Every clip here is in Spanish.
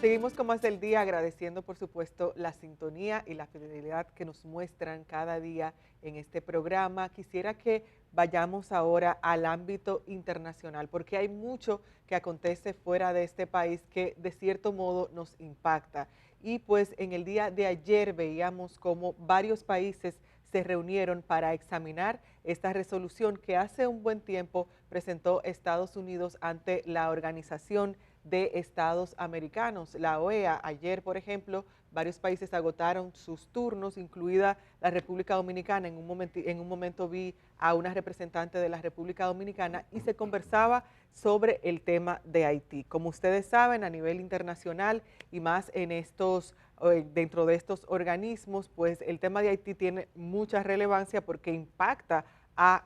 Seguimos con más del día agradeciendo por supuesto la sintonía y la fidelidad que nos muestran cada día en este programa. Quisiera que vayamos ahora al ámbito internacional porque hay mucho que acontece fuera de este país que de cierto modo nos impacta. Y pues en el día de ayer veíamos cómo varios países se reunieron para examinar esta resolución que hace un buen tiempo presentó Estados Unidos ante la Organización de Estados Americanos, la OEA. Ayer, por ejemplo, varios países agotaron sus turnos, incluida la República Dominicana. En un momento vi a una representante de la República Dominicana y se conversaba sobre el tema de Haití. Como ustedes saben, a nivel internacional y más en dentro de estos organismos, pues el tema de Haití tiene mucha relevancia porque impacta a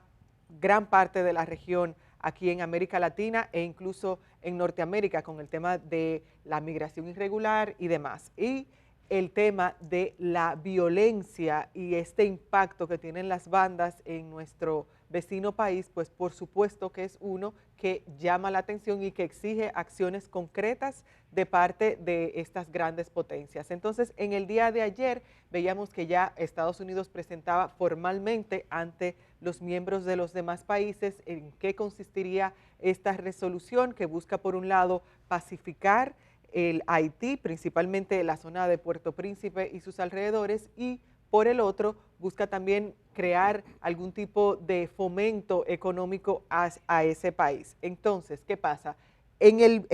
gran parte de la región aquí en América Latina e incluso en Norteamérica con el tema de la migración irregular y demás. Y el tema de la violencia y este impacto que tienen las bandas en nuestro vecino país, pues por supuesto que es uno que llama la atención y que exige acciones concretas de parte de estas grandes potencias. Entonces, en el día de ayer veíamos que ya Estados Unidos presentaba formalmente ante los miembros de los demás países en qué consistiría esta resolución que busca, por un lado, pacificar el Haití, principalmente la zona de Puerto Príncipe y sus alrededores, y por el otro busca también crear algún tipo de fomento económico a ese país. Entonces, ¿qué pasa? En el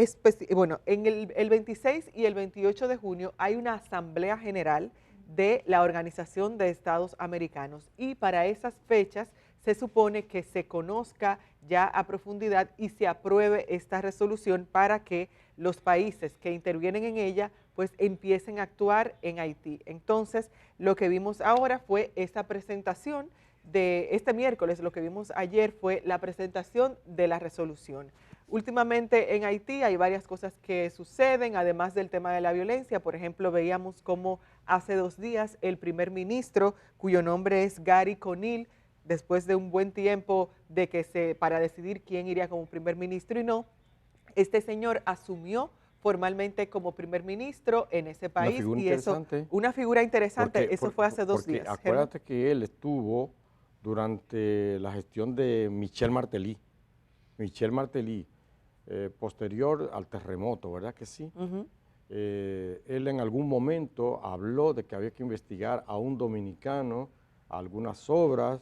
26 y el 28 de junio hay una asamblea general de la Organización de Estados Americanos y para esas fechas se supone que se conozca ya a profundidad y se apruebe esta resolución para que los países que intervienen en ella pues empiecen a actuar en Haití. Entonces, lo que vimos ahora fue esta presentación de este miércoles, lo que vimos ayer fue la presentación de la resolución. Últimamente en Haití hay varias cosas que suceden, además del tema de la violencia. Por ejemplo, veíamos cómo hace 2 días el primer ministro, cuyo nombre es Gary Conil, después de un buen tiempo para decidir quién iría como primer ministro y no, este señor asumió formalmente como primer ministro en ese Una país figura y eso, interesante, una figura interesante, eso fue hace 2 días. Germán. acuérdate que él estuvo durante la gestión de Michel Martelly. Michel Martelly, posterior al terremoto, ¿verdad que sí? Ujú. Él en algún momento habló de que había que investigar a un dominicano algunas obras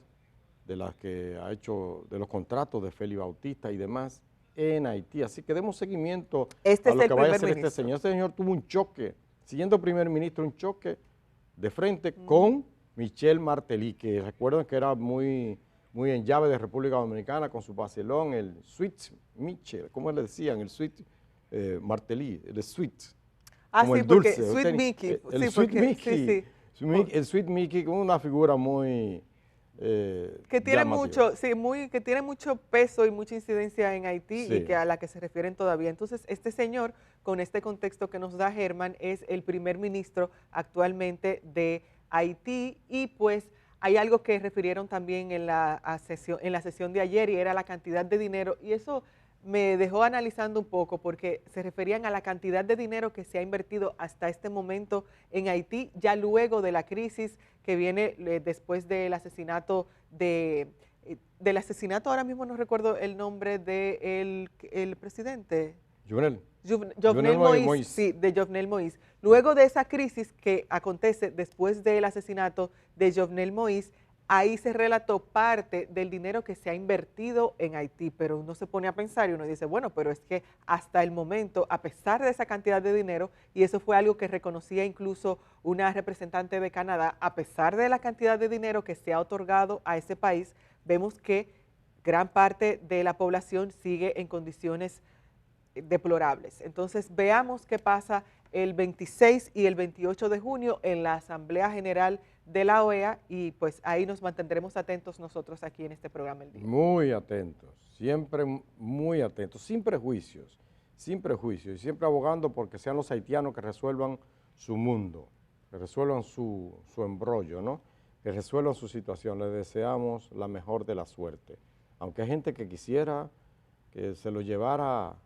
de las que ha hecho, de los contratos de Félix Bautista y demás en Haití. Así que demos seguimiento Este a es lo el que vaya a primer hacer este ministro. señor. Este señor tuvo un choque, siendo primer ministro, un choque de frente con Michel Martelly, que recuerdan que era muy en llave de República Dominicana con su vacilón, el Sweet Michel, ¿cómo le decían? El Sweet Martelly, el Sweet, Ah, como sí, el porque dulce, Sweet Mickey, el sí, Sweet porque, sí, Mickey, sí. Por- el Sweet Mickey con una figura muy que tiene llamativa. mucho, sí, que tiene mucho peso y mucha incidencia en Haití y Sí, que a la que se refieren todavía. Entonces, este señor, con este contexto que nos da Germán, es el primer ministro actualmente de Haití y pues hay algo que refirieron también en la sesión de ayer y era la cantidad de dinero y eso me dejó analizando un poco porque se referían a la cantidad de dinero que se ha invertido hasta este momento en Haití, ya luego de la crisis que viene después del asesinato del asesinato, ahora mismo no recuerdo el nombre del presidente. Juvenel, Jovenel Moïse, Moïse. sí, de Jovenel Moïse. Luego de esa crisis que acontece después del asesinato de Jovenel Moïse, ahí se relató parte del dinero que se ha invertido en Haití, pero uno se pone a pensar y uno dice, bueno, pero es que hasta el momento, a pesar de esa cantidad de dinero, y eso fue algo que reconocía incluso una representante de Canadá, a pesar de la cantidad de dinero que se ha otorgado a ese país, vemos que gran parte de la población sigue en condiciones deplorables. Entonces, veamos qué pasa el 26 y el 28 de junio en la Asamblea General de la OEA y pues ahí nos mantendremos atentos nosotros aquí en este programa el día. Muy atentos, siempre muy atentos, sin prejuicios, y siempre abogando porque sean los haitianos que resuelvan su mundo, que resuelvan su embrollo, ¿no? Que resuelvan su situación. Les deseamos la mejor de la suerte. Aunque hay gente que quisiera que se lo llevara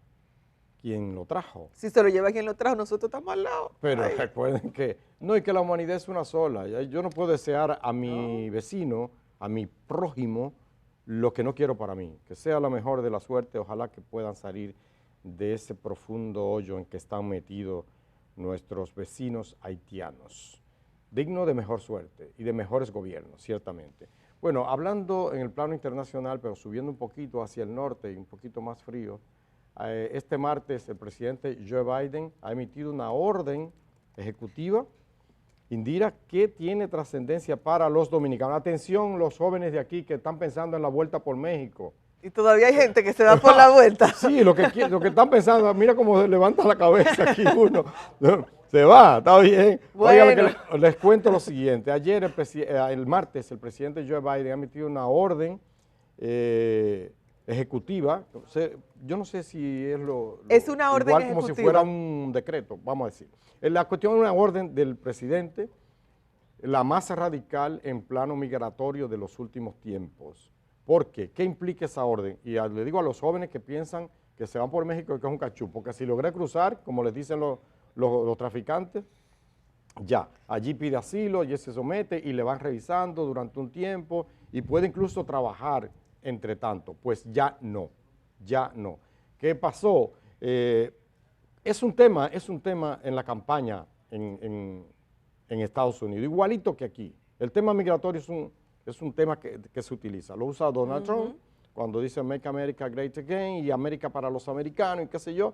quien lo trajo. Si se lo lleva quien lo trajo, nosotros estamos al lado. Pero Ay. recuerden que no, y que la humanidad es una sola. Yo no puedo desear a mi vecino, a mi prójimo, lo que no quiero para mí. Que sea la mejor de la suerte, ojalá que puedan salir de ese profundo hoyo en que están metidos nuestros vecinos haitianos. Digno de mejor suerte y de mejores gobiernos, ciertamente. Bueno, hablando en el plano internacional, pero subiendo un poquito hacia el norte y un poquito más frío, este martes el presidente Joe Biden ha emitido una orden ejecutiva, Indira, que tiene trascendencia para los dominicanos. Atención, los jóvenes de aquí que están pensando en la vuelta por México. Y todavía hay gente que se da por la vuelta. Sí, lo que están pensando, mira cómo levanta la cabeza aquí uno. Se va, está bien. Bueno. Oigan, les cuento lo siguiente. Ayer, el martes, el presidente Joe Biden ha emitido una orden ejecutiva. Yo no sé si es una orden igual ejecutiva. como si fuera un decreto, vamos a decir. La cuestión es una orden del presidente, la más radical en plano migratorio de los últimos tiempos. ¿Por qué? ¿Qué implica esa orden? Y le digo a los jóvenes que piensan que se van por México que es un cachú, porque si logré cruzar, como les dicen los traficantes, ya, allí pide asilo, allí se somete y le van revisando durante un tiempo y puede incluso trabajar entre tanto. Pues ya no, ya no. ¿Qué pasó? Es un tema en la campaña en Estados Unidos, igualito que aquí. El tema migratorio es un tema que se utiliza. Lo usa Donald Trump cuando dice Make America Great Again y América para los americanos y qué sé yo.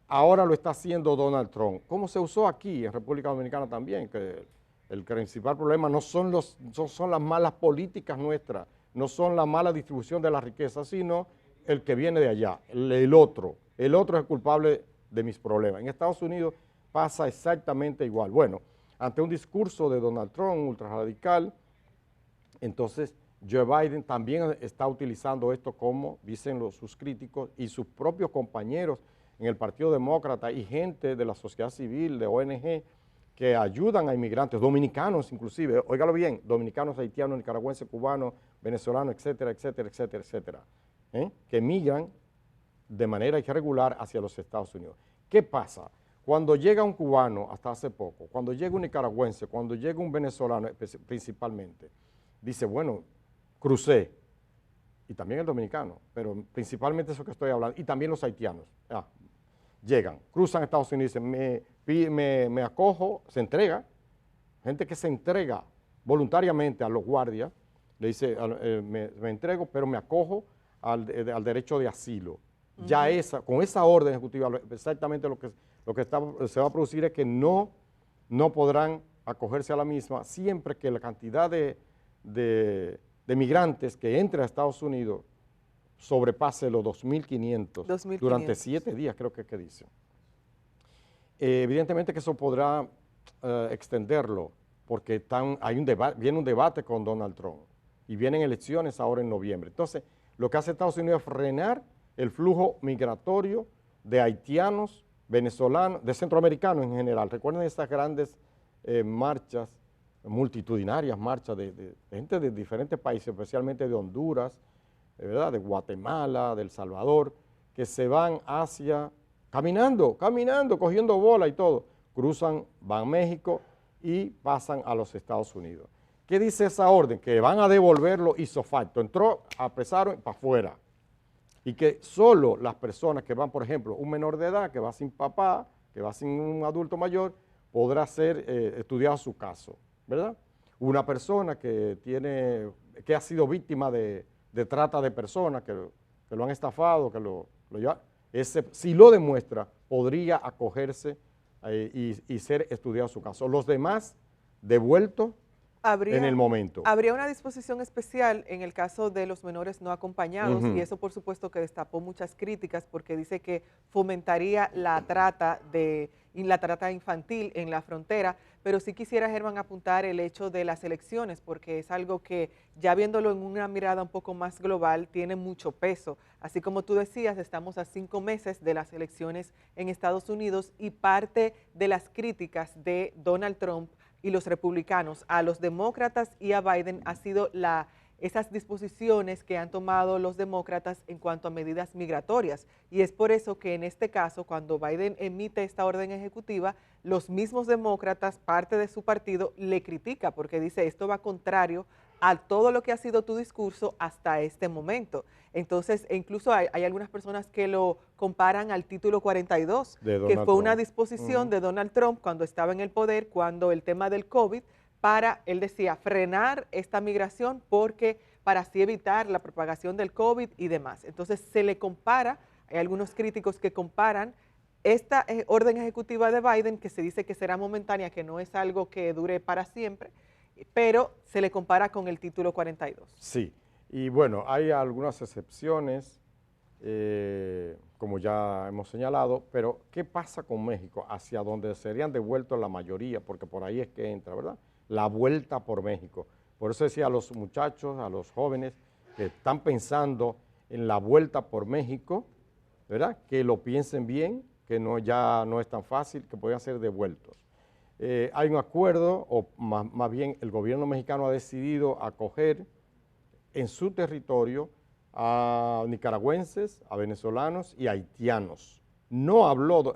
Ahora lo está haciendo Donald Trump. ¿Cómo se usó aquí en República Dominicana también? Que el principal problema no son las malas políticas nuestras, no son la mala distribución de la riqueza, sino el que viene de allá, el otro. El otro es el culpable de mis problemas. En Estados Unidos pasa exactamente igual. Bueno, ante un discurso de Donald Trump ultrarradical, entonces Joe Biden también está utilizando esto como dicen sus críticos y sus propios compañeros en el Partido Demócrata y gente de la sociedad civil, de ONG, que ayudan a inmigrantes, dominicanos inclusive, óigalo bien, dominicanos, haitianos, nicaragüenses, cubanos, venezolanos, etcétera, etcétera, etcétera, etcétera, que migran de manera irregular hacia los Estados Unidos. ¿Qué pasa? Cuando llega un cubano, hasta hace poco, cuando llega un nicaragüense, cuando llega un venezolano principalmente, dice, bueno, crucé, y también el dominicano, pero principalmente eso que estoy hablando, y también los haitianos, llegan, cruzan Estados Unidos, dicen, me acojo, se entrega, gente que se entrega voluntariamente a los guardias, le dice, me entrego, pero me acojo al derecho de asilo. Ya con esa orden ejecutiva, exactamente lo que se va a producir es que no podrán acogerse a la misma siempre que la cantidad de migrantes que entre a Estados Unidos sobrepase los 2.500 durante 7 días, creo que dicen. Evidentemente que eso podrá extenderlo, porque viene un debate con Donald Trump y vienen elecciones ahora en noviembre. Entonces, lo que hace Estados Unidos es frenar el flujo migratorio de haitianos, venezolanos, de centroamericanos en general. Recuerden estas grandes marchas, multitudinarias marchas de gente de diferentes países, especialmente de Honduras, ¿verdad?, de Guatemala, de El Salvador, que se van caminando, cogiendo bola y todo, cruzan, van a México y pasan a los Estados Unidos. ¿Qué dice esa orden? Que van a devolverlo ipso facto. Entró, apresaron para afuera. Y que solo las personas que van, por ejemplo, un menor de edad que va sin papá, que va sin un adulto mayor, podrá ser estudiado su caso, ¿verdad? Una persona que ha sido víctima de trata de personas, que lo han estafado, si lo demuestra, podría acogerse y ser estudiado su caso. Los demás, devueltos en el momento. Habría una disposición especial en el caso de los menores no acompañados y eso por supuesto que destapó muchas críticas porque dice que fomentaría la trata infantil en la frontera, pero sí quisiera, Germán, apuntar el hecho de las elecciones porque es algo que ya viéndolo en una mirada un poco más global tiene mucho peso. Así como tú decías, estamos a 5 meses de las elecciones en Estados Unidos y parte de las críticas de Donald Trump y los republicanos a los demócratas y a Biden ha sido la esas disposiciones que han tomado los demócratas en cuanto a medidas migratorias. Y es por eso que en este caso, cuando Biden emite esta orden ejecutiva, los mismos demócratas, parte de su partido, le critica porque dice esto va contrario a todo lo que ha sido tu discurso hasta este momento. Entonces, incluso hay algunas personas que lo comparan al título 42, que fue una disposición de Donald Trump cuando estaba en el poder, cuando el tema del COVID, para, él decía, frenar esta migración porque para así evitar la propagación del COVID y demás. Entonces, se le compara, hay algunos críticos que comparan esta orden ejecutiva de Biden, que se dice que será momentánea, que no es algo que dure para siempre, pero se le compara con el título 42. Sí, y bueno, hay algunas excepciones, como ya hemos señalado, pero ¿qué pasa con México? Hacia donde serían devueltos la mayoría, porque por ahí es que entra, ¿verdad? La vuelta por México. Por eso decía a los muchachos, a los jóvenes que están pensando en la vuelta por México, ¿verdad? Que lo piensen bien, que no, ya no es tan fácil, que puedan ser devueltos. Hay un acuerdo, o más bien el gobierno mexicano ha decidido acoger en su territorio a nicaragüenses, a venezolanos y haitianos. No habló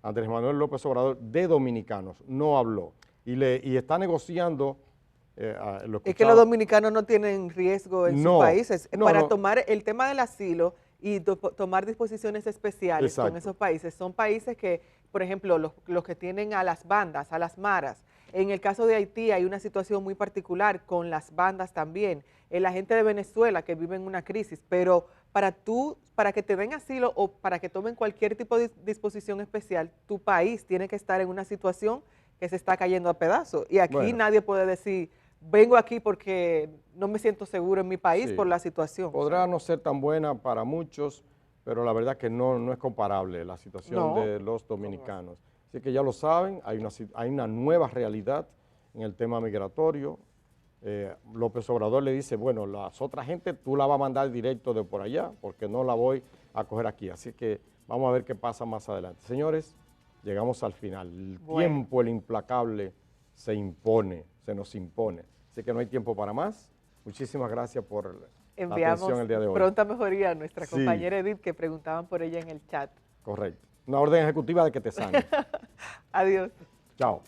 Andrés Manuel López Obrador de dominicanos, no habló. Y está negociando. Es que los dominicanos no tienen riesgo en sus países. Para tomar el tema del asilo y tomar disposiciones especiales con esos países. Son países que, por ejemplo, los que tienen a las bandas, a las maras. En el caso de Haití hay una situación muy particular con las bandas también. La gente de Venezuela que vive en una crisis, pero para que te den asilo o para que tomen cualquier tipo de disposición especial, tu país tiene que estar en una situación que se está cayendo a pedazos. Y aquí nadie puede decir, vengo aquí porque no me siento seguro en mi país por la situación. Podrá no ser tan buena para muchos, pero la verdad que no es comparable la situación de los dominicanos. Así que ya lo saben, hay una nueva realidad en el tema migratorio. López Obrador le dice, bueno, las otras gente tú la vas a mandar directo de por allá, porque no la voy a coger aquí. Así que vamos a ver qué pasa más adelante. Señores, llegamos al final. El tiempo, el implacable, se nos impone. Así que no hay tiempo para más. Muchísimas gracias por la atención el día de hoy. Pronta mejoría a nuestra compañera Edith, que preguntaban por ella en el chat. Correcto. Una orden ejecutiva de que te sane. Adiós. Chao.